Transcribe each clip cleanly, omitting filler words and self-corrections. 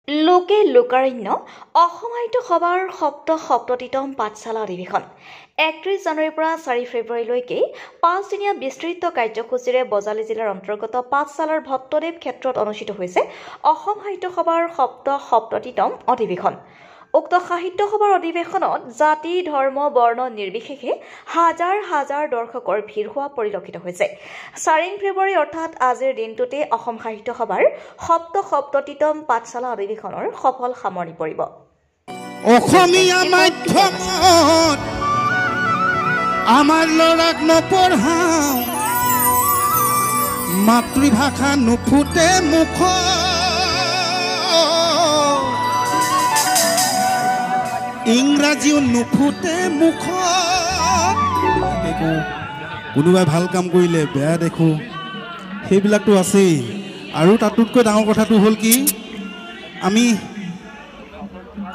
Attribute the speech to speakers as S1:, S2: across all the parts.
S1: লোকে লোকাৰণ্য অসম সাহিত্য সভাৰ সপ্ততিতম পাঠশালা অধিৱেশন 31 জানুৱাৰীৰ পৰা 4 ফেব্ৰুৱাৰীলৈকে 5 দিনীয়া বিস্তৃত কাৰ্যসূচীৰে বজালী জিলাৰ অন্তৰ্গত পাঠশালাৰ ভট্টদেৱ ক্ষেত্ৰত অনুষ্ঠিত হৈছে অসম সাহিত্য সভাৰ সপ্ততিতম অধিৱেশন। উক্ত সাহিত্য সভাৰ অধিৱেশনত জাতি ধৰ্ম বৰ্ণ নিৰ্বিশেষে হাজাৰ হাজাৰ দৰ্শকৰ ভিৰ হোৱা পৰিলক্ষিত হৈছে। 4 ফেব্ৰুৱাৰী অৰ্থাৎ আজিৰ দিনটোতে অসম সাহিত্য সভাৰ সপ্ততিতম পাঠশালা অধিৱেশনৰ সফল সামৰণি পৰিব।
S2: অসমীয়া মাধ্যমত আমাৰ ল'ৰাক নপঢ়াওঁ, মাতৃভাষা নুফুটে মুখ, ইংৰাজীও নুফুটে মুখ। কোনোবাই ভাল কাম কৰিলে বেয়া দেখোঁ, সেইবিলাকতো আছেই। আৰু তাতোতকৈ ডাঙৰ কথাটো হ'ল কি, আমি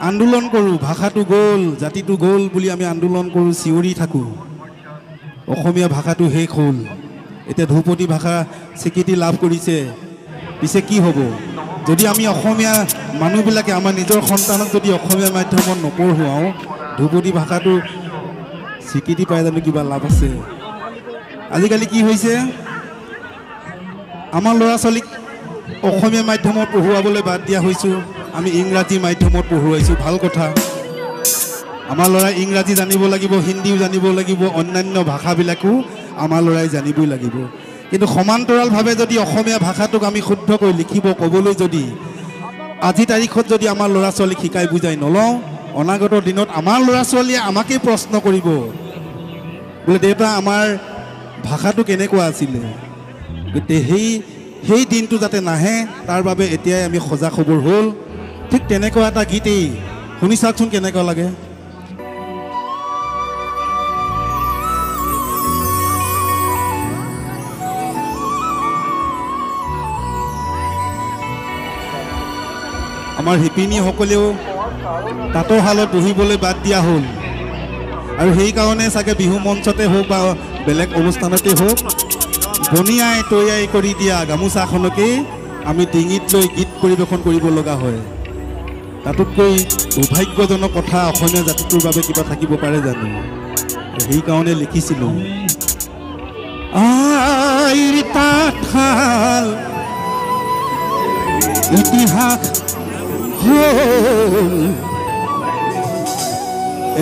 S2: আন্দোলন কৰোঁ, ভাষাটো গ'ল জাতিটো গ'ল বুলি আমি আন্দোলন কৰোঁ, চিঞৰি থাকোঁ। অসমীয়া ভাষাটো শেষ হ'ল, এতিয়া ধ্ৰুপদী ভাষা স্বীকৃতি লাভ কৰিছে। পিছে কি হ'ব যদি আমি অসমীয়া মানুহবিলাকে আমাৰ নিজৰ সন্তানক যদি অসমীয়া মাধ্যমত নপঢ়ুৱাওঁ, ধ্ৰুপদী ভাষাটো স্বীকৃতি পাই জানো কিবা লাভ আছে? আজিকালি কি হৈছে, আমাৰ ল'ৰা ছোৱালীক অসমীয়া মাধ্যমত পঢ়ুৱাবলৈ বাদ দিয়া হৈছোঁ, আমি ইংৰাজী মাধ্যমত পঢ়ুৱাইছোঁ। ভাল কথা, আমাৰ ল'ৰাই ইংৰাজী জানিব লাগিব, হিন্দীও জানিব লাগিব, অন্যান্য ভাষাবিলাকো আমাৰ ল'ৰাই জানিবই লাগিব। কিন্তু সমান্তৰালভাৱে যদি অসমীয়া ভাষাটোক আমি শুদ্ধকৈ লিখিব ক'বলৈ যদি আজি তাৰিখত যদি আমাৰ ল'ৰা ছোৱালীক শিকাই বুজাই নলওঁ, অনাগত দিনত আমাৰ ল'ৰা ছোৱালীয়ে আমাকেই প্ৰশ্ন কৰিব, বোলে দেউতা আমাৰ ভাষাটো কেনেকুৱা আছিলে। গতিকে সেই দিনটো যাতে নাহে তাৰ বাবে এতিয়াই আমি সজাগ খবৰ হ'ল। ঠিক তেনেকুৱা এটা গীতেই শুনি চাওকচোন কেনেকুৱা লাগে। আমাৰ শিপিনীসকলেও তাঁতৰ শালত বহিবলৈ বাদ দিয়া হ'ল, আৰু সেইকাৰণে চাগে বিহু মঞ্চতে হওক বা বেলেগ অনুষ্ঠানতে হওক, বনিয়াই তৈয়াৰী কৰি দিয়া গামোচাখনকেই আমি ডিঙিত লৈ গীত পৰিৱেশন কৰিব লগা হয়। তাতোতকৈ দুৰ্ভাগ্যজনক কথা অসমীয়া জাতিটোৰ বাবে কিবা থাকিব পাৰে জানো? সেইকাৰণে লিখিছিলোঁ, আইৰ তাঁতশাল ইতিহাস হ'ল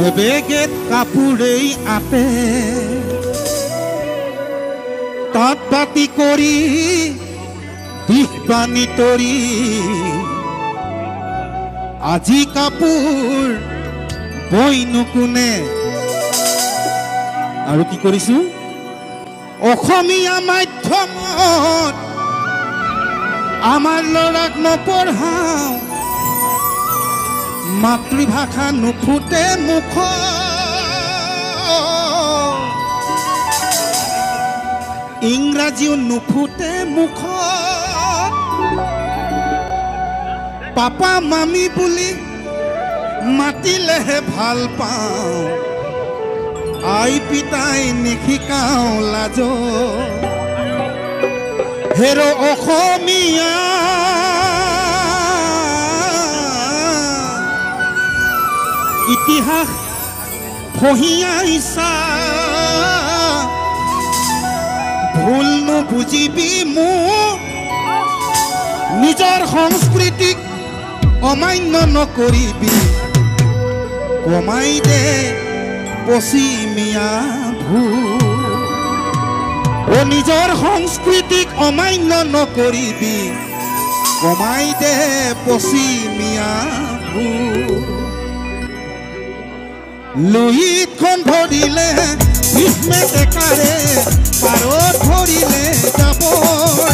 S2: এবেগেত কাপোৰেই আতে, তাঁত বাতি কৰি দিশ বানি তৰি, আজি কাপোৰ বইনো কোনে। আৰু কি কৰিছোঁ, অসমীয়া মাধ্যমত আমাৰ ল'ৰাক নপঢ়াওঁ, মাতৃভাষা নুফুটে মুখ, ইংৰাজীও নুফুটে মুখ। পাপা মামী বুলি মাতিলেহে ভাল পাওঁ, আই পিতাই নিশিকাওঁ লাজ। হেৰ অসমীয়া ইতিহাস ফহিয়াইছা, ভুল নুবুজিবি মোক, নিজৰ সংস্কৃতিক অমান্য নকৰিবি, কমাই দে পশ্চিমীয়া ভুল। অ নিজৰ সংস্কৃতিক অমান্য নকৰিবি, কমাই দে পশ্চিমীয়া ভুল। লুইতখন ধৰিলে ভীষ্মেকাৰে, পাৰত ধৰিলে জাবৰ,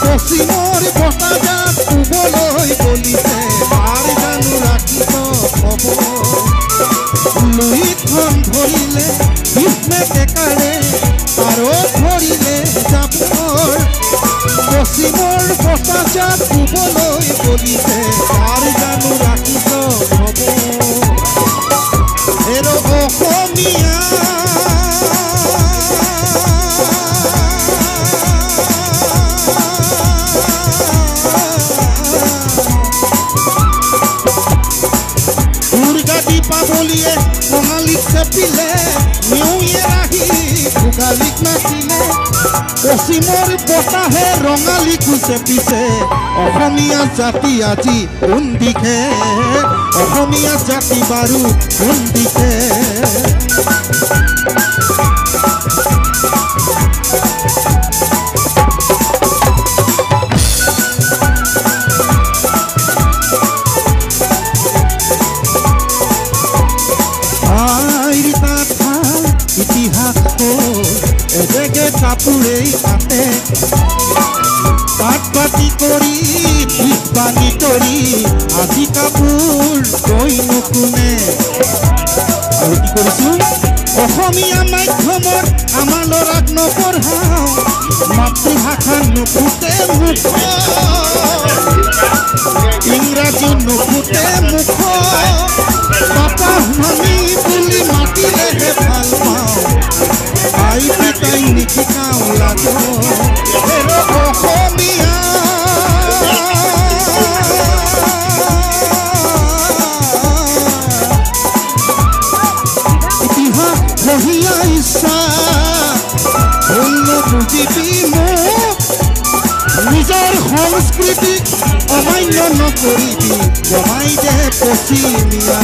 S2: পশ্চিমৰ বতাহজাক শুবলৈ বলিছে, তাৰ জানো ৰাখিব খবৰ। লুইতখন ধৰিলে ভীষ্মেকাৰে, পাৰত ধৰিলে জাবৰ, পশ্চিমৰ বতাহজাক শুবলৈ বলিছে, তাৰ জানো ৰাখিব খবৰ। হেৰ অসমীয়া কুঁৱলীয়ে কঙালীক চেপিলে নেউয়ে আহি ভোগালীক নাচিলে পশ্চিমৰ বতাহে ৰঙালীকো চেপিছে অসমীয়া জাতি আজি কোন দিশে অসমীয়া জাতি বাৰু কোন দিশে ইতিহাস এজেগে কাপোৰেই কাটে পাত পাতি কৰি পিছপানি তৰি আজি কাপোৰ কৈ নুশুনে আৰু কি কৰিছোঁ অসমীয়া মাধ্যমত আমাৰ ল'ৰাক নপঢ়াওঁ মাতৃভাষা নুফুটে মুখ ইংৰাজী নুফুটে মুখ পাপা মামী বুলি মাতিলেহে ভাল পাওঁ আই পিতাই নিশিকাওঁ লাজ অসমীয়া ইতিহাস পঢ়িয়া ইচ্ছা ভুল নুবুজিবি মোক নিজৰ সংস্কৃতিক অমান্য নকৰিবি কমাই দে পশ্চিমীয়া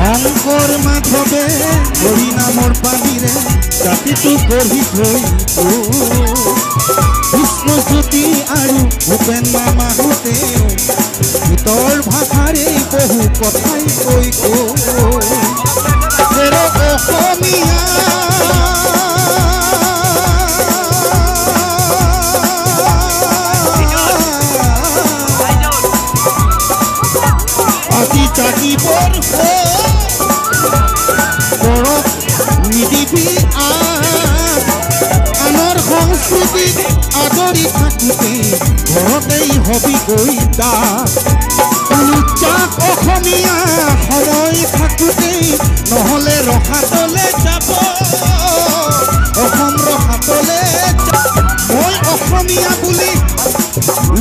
S2: শংকৰ মাধৱে হৰি নামৰ পানীৰে জাতিটো গঢ়ি থৈ বিষ্ণুজ্যোতি আৰু ভূপেন মামাহঁতেও গীতৰ ভাষাৰে বহু কথাই কৈ অসমীয়া আজি জাতিবৰ বৰফ নিদিবি আনৰ সংস্কৃতিক আদৰি থাকোঁতে ঘৰতেই হবি গৈ যাক অসমীয়া সময় থাকোঁতেই নহ'লে ৰসাতলে যাব অসম ৰসাতলে মই অসমীয়া বুলি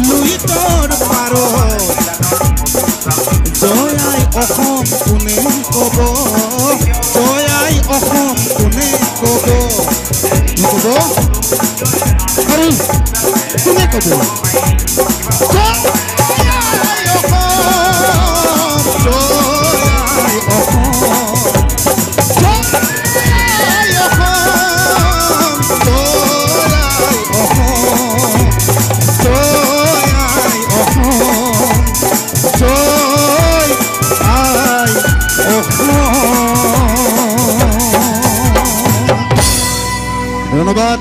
S2: লুইতৰ পাৰত জয় আই অসম কোনে ক'ব জয় আই অসম কোনে ক'ব নক'ব আৰু কোনে ক'ব জয় আই অসম জয় আই অসম জয় আই অসম জয় আই অসম জয় আই অসম জয় আই অসম ধন্যবাদ।